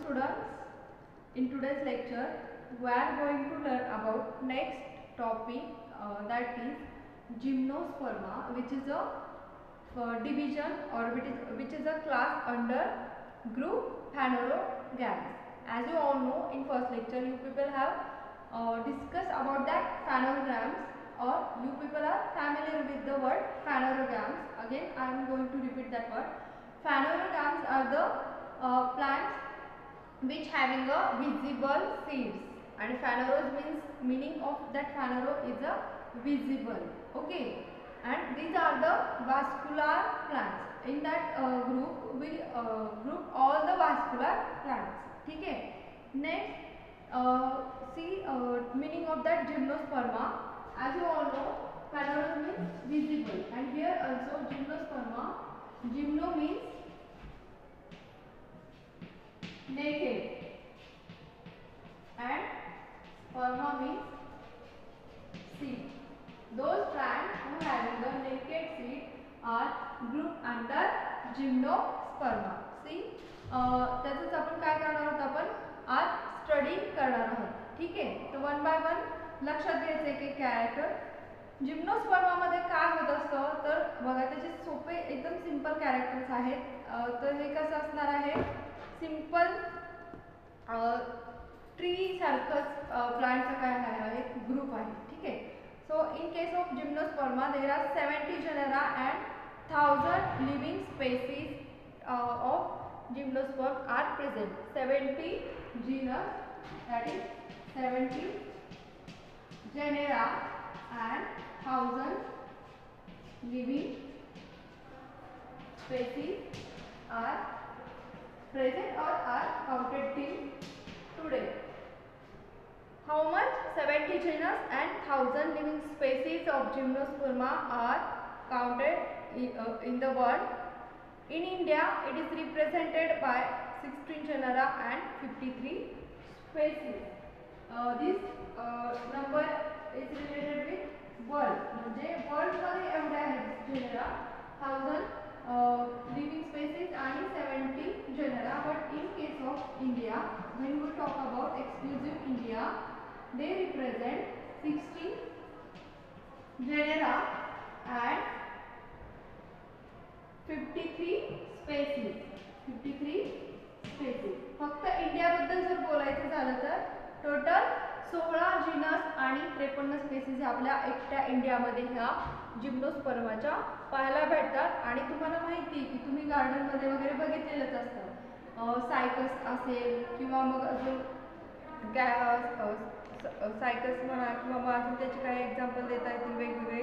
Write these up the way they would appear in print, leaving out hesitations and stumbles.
students, in today's lecture we are going to learn about next topic, that is gymnosperma, which is a division, or which is a class under group Phanerogams. As you all know, in first lecture you people have discussed about that phanerogams, or you people are familiar with the word phanerogams. Again I am going to repeat that word. Phanerogams are the plants which having a visible seeds, and phaneros means meaning of that phanero is a visible. Okay, and these are the vascular plants. In that group we group all the vascular plants. ठीक है. Next see meaning of that gymnosperma. As you all know, phaneros means visible, and here also gymnosperma, gymno means naked and sperma means seed. Those plants who having the naked seed are grouped under gymnosperma. See, त्याचंच आपण काय करणार आहोत, आपण आज study करणार आहोत. ठीक आहे. तर वन बाय वन लक्षात घ्यायचं आहे की काय तर जिम्नोस्पर्मा मध्ये काय होत असतं. तर बघा त्याचे सोपे एकदम सिंपल कॅरेक्टर्स आहेत. तर हे कसं असणार आहे, सिंपल ट्री सारखंच प्लांटचा काय आहे, एक ग्रुप आहे. ठीक आहे. So in case of gymnosperm there are 70 genera and 1000 living species of gymnosperm are present. 70 genus, that is 70 genera and 1000 living species are present or are counted till today. How much? 70 genus and 1000 living species of gymnosperma are counted in the world. In India, it is represented by 16 genera and 53 species. This number is related with world. म्हणजे world मध्ये एवढे आहेत genera, 1000 living species and 70 genera. But in case of India, when we talk about exclusive India, they represent 16 genera and 53 species. 53 species. फक्त India बद्दल जर बोलायचं झालं तर टोटल 16 जिनस आणि 53 स्पेसीज आपल्या एकट्या इंडियामध्ये ह्या जिम्नोस्पर्माच्या पाहायला भेटतात. आणि तुम्हाला माहिती की तुम्ही गार्डन मध्ये वगैरे बघितलेलंच असतं, सायकस असेल किंवा मग अजून सायकस म्हणा, किंवा मग अजून त्याचे काही एक्झाम्पल देता येतील वेगवेगळे.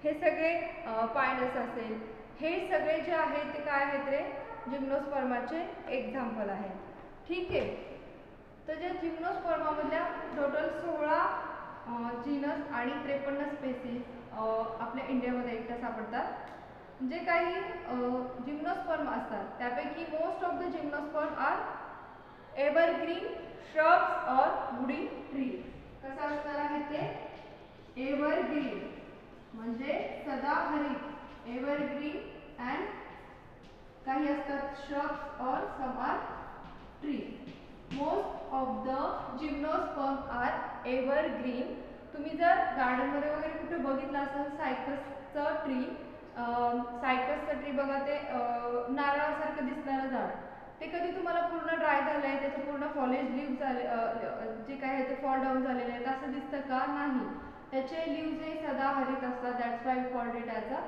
हे सगळे पायनस असेल, हे सगळे जे आहेत ते काय आहेत रे, जिम्नोस्पर्माचे एक्झाम्पल आहेत. ठीक आहे. तर ज्या जिम्नोस्पर्मामधल्या टोटल 16 जीनस आणि 53 स्पेसीज आपल्या इंडियामध्ये एकट्या सापडतात. जे काही जिम्नोस्पर्म असतात त्यापैकी most of the gymnosperm are evergreen shrubs और वुडी ट्री. कसं असणार आहे ते, एव्हरग्रीन म्हणजे सदाहरित, एव्हरग्रीन, अँड काही असतात श्रब्स और some are tree. Most of the gymnosperm are evergreen. तुम्ही जर गार्डन मध्ये वगैरे कुठे बघितलं असेल सायकसचं ट्री, सायकसचं ट्री बघा, ते नारळासारखं दिसणारं झाड, ते कधी तुम्हाला पूर्ण ड्राय झालं आहे, त्याचं पूर्ण फॉलेज लिव्ह झाले, जे काय आहे ते फॉल डाऊन झालेले आहेत असं दिसतं का? नाही. त्याचे लिव्ज हे सदाहरित असतात. That's why we called it as a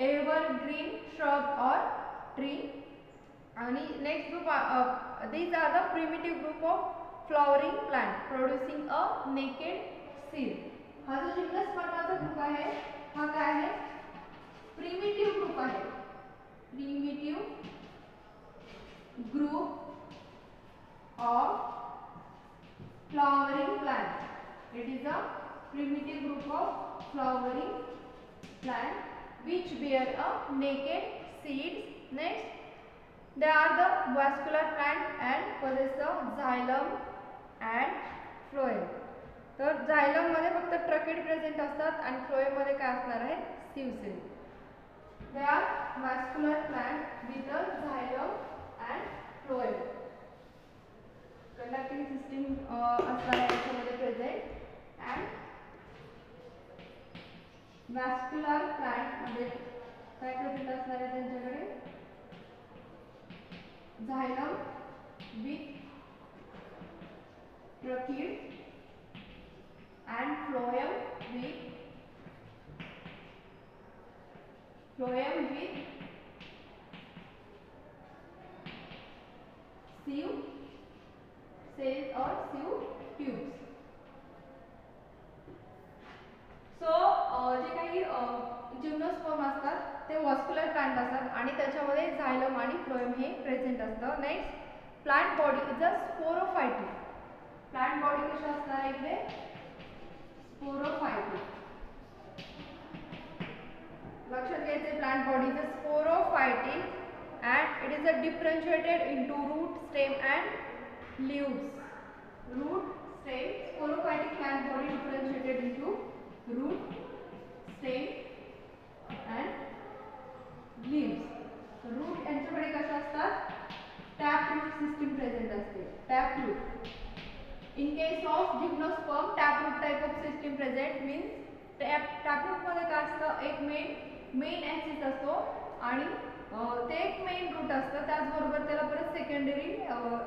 evergreen shrub और ट्री. आणि next group, these are the primitive group of flowering plant producing a naked seed. हा जो जिम्नोस्पर्माचा ग्रुप आहे हा काय आहे, प्रिमिटिव्ह ग्रुप आहे. Primitive group of flowering plants. It is a primitive group of flowering plant which bear a naked seeds. Next, they are the vascular plant and possess the xylem and phloem. तर xylem मध्ये फक्त ट्रकेट present असतात आणि phloem मध्ये काय असणार आहे, sieve cell. They are vascular plant with the xylem and phloem. System असणार आहे याच्यामध्ये प्रेझेंट. अँड वॅस्क्युलर प्लांट मध्ये काय प्रेझेंट असणार आहे त्यांच्याकडे, xylem with tracheid and phloem with sieve cells or sieve tubes. So जे काही जिम्नोस्पर्म असतात ते वॉस्क्युलर प्लांट असतात आणि त्याच्यामध्ये झायलम आणि फ्लोएम हे प्रेझेंट असतं. Next plant body is a sporophytic. Plant body कशा असणार इकडे, स्पोरोफायटिक. लक्षात घ्यायचे plant body is a sporophytic and it is differentiated into root, stem and leaves. Root, stem, sporophytic plant body differentiated into root, stem and leaves. Root यांच्याकडे कशा असतात, tap root system present असते. Tap root. In case of gymnosperm, tap root type of system present means tap root मध्ये काय असतं, एक main axis असतो आणि ते एक मेन रूट असतं. त्याचबरोबर त्याला परत सेकंडरी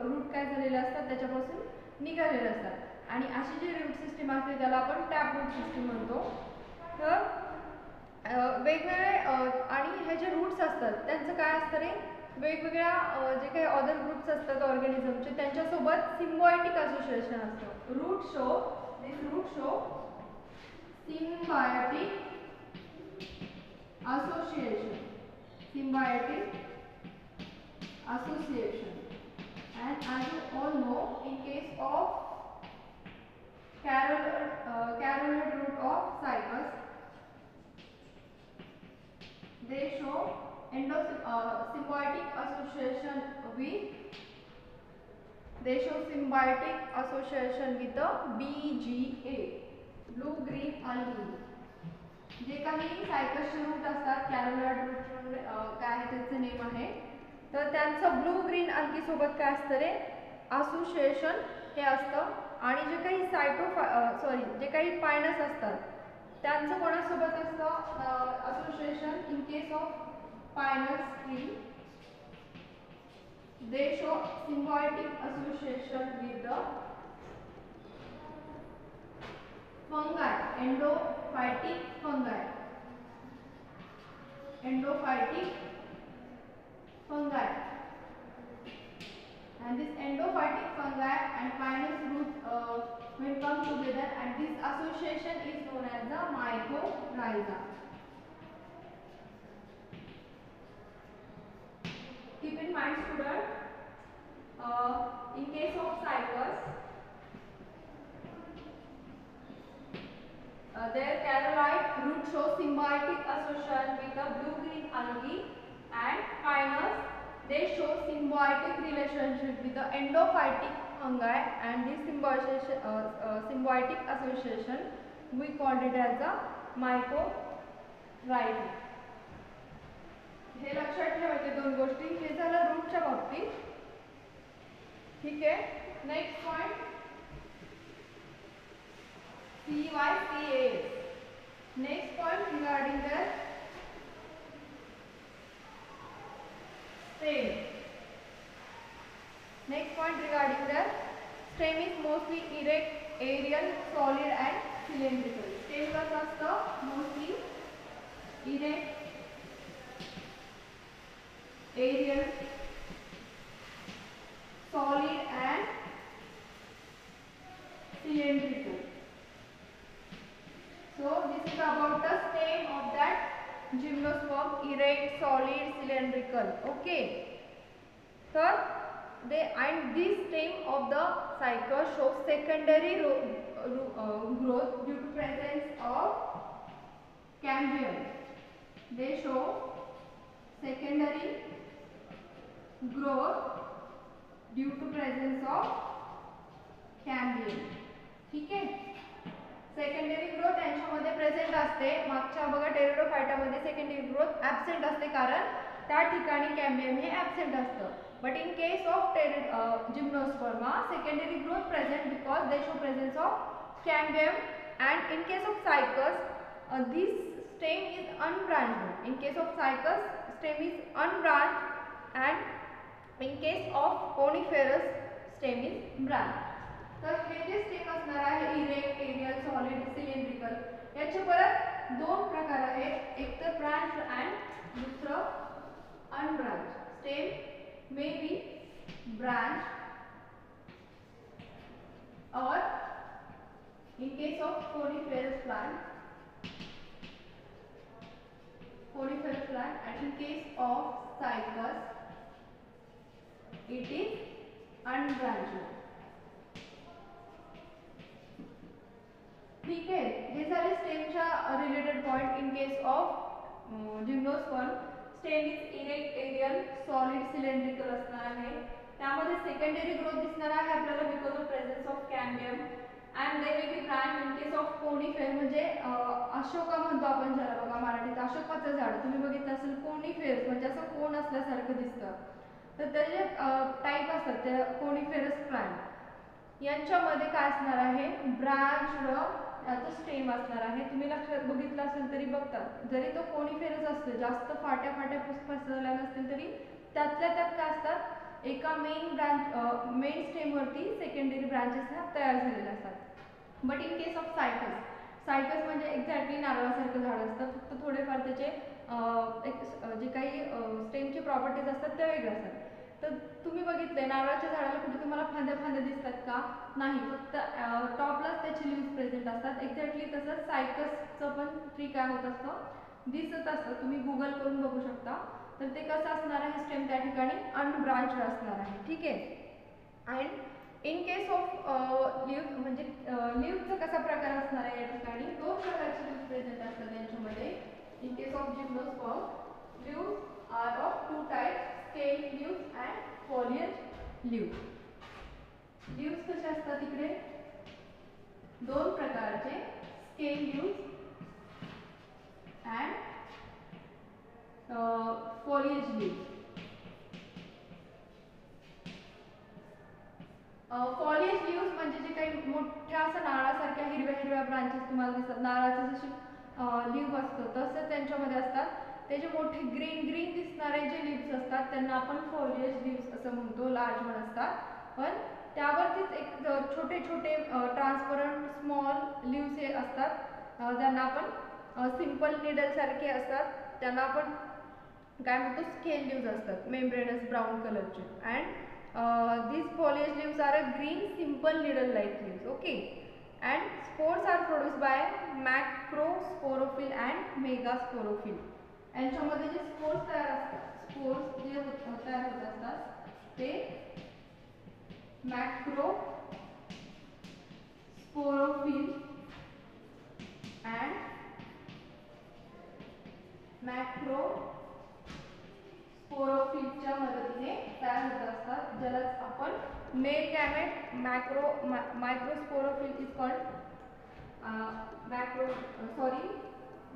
रूट काय झालेले असतात त्याच्यापासून निघालेले असतात आणि अशी जी रूट सिस्टीम असते त्याला आपण टॅप रूट सिस्टीम म्हणतो. तर वेगवेगळे आणि हे जे रूट्स असतात त्यांचं काय असतं रे, वेगवेगळ्या जे काही अदर ग्रुप्स असतात ऑर्गॅनिझमचे त्यांच्यासोबत सिम्बायोटिक असोसिएशन असतं. Root show symbiotic association, and as you all know, in case of carollid root of cycas, they show symbiotic association with the BGA, blue green algae. जे काही सायकसचे रूट असतात, कॅरोलॉइड root काय आहे त्याचं name आहे, तर त्यांचं blue green algae सोबत काय असतं रे, असोसिएशन हे असतं. आणि जे काही जे काही पायनस असतात त्यांचं कोणासोबत असतं association. In case of Pinus tree they show symbiotic association with the fungi, endophytic fungi, and this endophytic fungi and pinus root will come together and this association is known as the mycorrhiza. Keep in mind student, in case of cycas, their carollide root shows symbiotic association with the blue-green algae, and pinus they show symbiotic relationship with the endophytic fungi, and this symbiotic association we called it as the mycorrhiza. हे लक्षात ठेवायचे दोन गोष्टी. हे झालं रूटच्या बाबतीत. ठीक आहे. Next point CYCAS. Next point regarding the stem. Next point regarding the stem is mostly erect, aerial, solid and cylindrical. Stem कसं असतं, mostly erect, aerial, solid and cylindrical. So this is about the stem of that gymnosperm, erect, solid, cylindrical. Okay. So this stem of the cycas shows secondary growth due to presence of cambium. They show secondary growth due to presence of cambium. ठीक है. Secondary growth यांच्यामध्ये present असते. मागच्या बघा टेरिडोफायटामध्ये secondary growth absent असते कारण त्या ठिकाणी कॅम्बियम हे ॲब्सेंट असतं. But in case of gymnosperma, secondary growth present because they show presence of cambium, and in case of cycas, this stem is unbranched. In case of cycas, stem is unbranched, and in case of coniferous, stem is branched. तर हे जे stem असणार आहे erect, aerial, solid, cylindrical, याचे परत दोन प्रकार आहेत, एक तर ब्रांच अँड दुसरं unbranch. Stem may be branched, or in case of coniferous plant, and in case of cycas, it is unbranched. ठीक आहे, हे झाले स्टेमच्या related point. In case of gymnosperm, stem is erect, aerial, solid, cylindrical असणार आहे. त्यामध्ये secondary growth दिसणार आहे आपल्याला because of presence of cambium, and they will be branch. In case of conifer म्हणजे अशोका म्हणतो आपण ज्याला, बघा मराठीत अशोकाचं झाड तुम्ही बघितलं असेल. कोनिफेरस म्हणजे असं कोण असल्यासारखं दिसतं, तर त्याचे टाईप असतात त्या कोनिफेरस प्लांट. यांच्यामध्ये काय असणार आहे, ब्रांच्ड याचं स्टेम असणार आहे. तुम्ही लक्षात बघितलं असेल तरी बघतात, जरी तो कोनिफेरस असतो, जास्त फाट्या पसरलेल्या नसतील तरी त्यातल्या त्यात काय असतात, एका मेन स्टेमवरती सेकंडरी ब्रांचेस ह्या तयार झालेल्या असतात. But in case of cycas म्हणजे एक्झॅक्टली नारळासारखं झाड असतं, फक्त थोडेफार त्याचे जे काही स्टेमचे प्रॉपर्टीज असतात त्या वेगळ्या असतात. तर तुम्ही बघितलंय नारळाच्या झाडाला कुठे तुम्हाला फांद्या दिसतात का, नाही, फक्त टॉपलाच त्याचे लीव्स प्रेझेंट असतात. एक्झॅक्टली तसंच सायकसचं पण ट्री काय होत असतं, दिसत असतं. तुम्ही गुगल करून बघू शकता. तर ते कसं असणार आहे, स्टेम त्या ठिकाणी अनब्रांच्ड असणार आहे. ठीक आहे. And in case of leave म्हणजे लीव्हचा कसा प्रकार असणार आहे, या ठिकाणी दोन प्रकारचे लीव्ह प्रेझेंट असतात यांच्यामध्ये. In case of gymnosperm, leave are of two types, scale leaves and foliage leaves. Leaves कसे असतात इकडे, दोन प्रकारचे, scale leaves and foliage leaves. Foliage leaves म्हणजे जे काही मोठ्या असं नारळासारख्या हिरव्या ब्रांचेस तुम्हाला दिसतात, नारळाचं जशी लीव्ह असतं तसं त्यांच्यामध्ये असतात. ते जे मोठे ग्रीन दिसणारे जे लीव्स असतात त्यांना आपण फॉलिएज लीव्स असं म्हणतो, लार्ज पण असतात. पण त्यावरतीच एक छोटे ट्रान्सपरंट स्मॉल लीव्स हे असतात, त्यांना आपण सिंपल निडल सारखे असतात, त्यांना आपण काय म्हणतो, स्केल लीव्स असतात, मेम्ब्रेनस ब्राउन कलरचे. And these foliage leaves are a green simple needle like leaves. Okay, and spores are produced by macrosporophyll and megasporophyll. यांच्यामध्ये जे स्पोर्स तयार असतात, स्पोर्स जे तयार होत असतात ते macrosporophyll and macrosporophyllच्या मदतीने तयार होत असतात, ज्याला आपण male gamete microsporophyll is called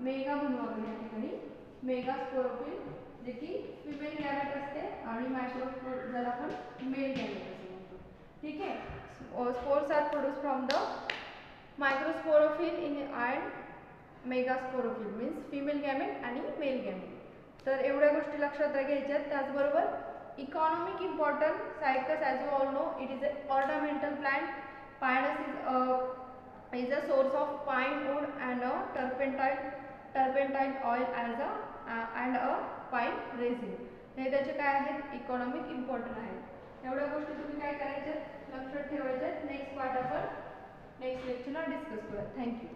mega म्हणू आपण या ठिकाणी, मेगास्पोरोफिल जे की फिमेल गॅमेट असते, आणि मायक्रोस्पोर ज्याला आपण मेल गॅमेट असं म्हणतो. ठीक आहे. Spores are produce from the microsporophyll in and megasporophyll means female gamete आणि मेल गॅमेट. तर एवढ्या गोष्टी लक्षात घ्यायच्या. त्याचबरोबर economic important, cycas as you all know it is a ornamental plant. Pinus is a source of pine wood and a turpentine oil as a and a pine resin. हे त्याचे काय आहेत, economic important आहेत. एवढ्या गोष्टी तुम्ही काय करायच्या, लक्षात ठेवायच्या. नेक्स्ट पार्ट आपण नेक्स्ट लेक्चरला डिस्कस करूया. थँक्यू.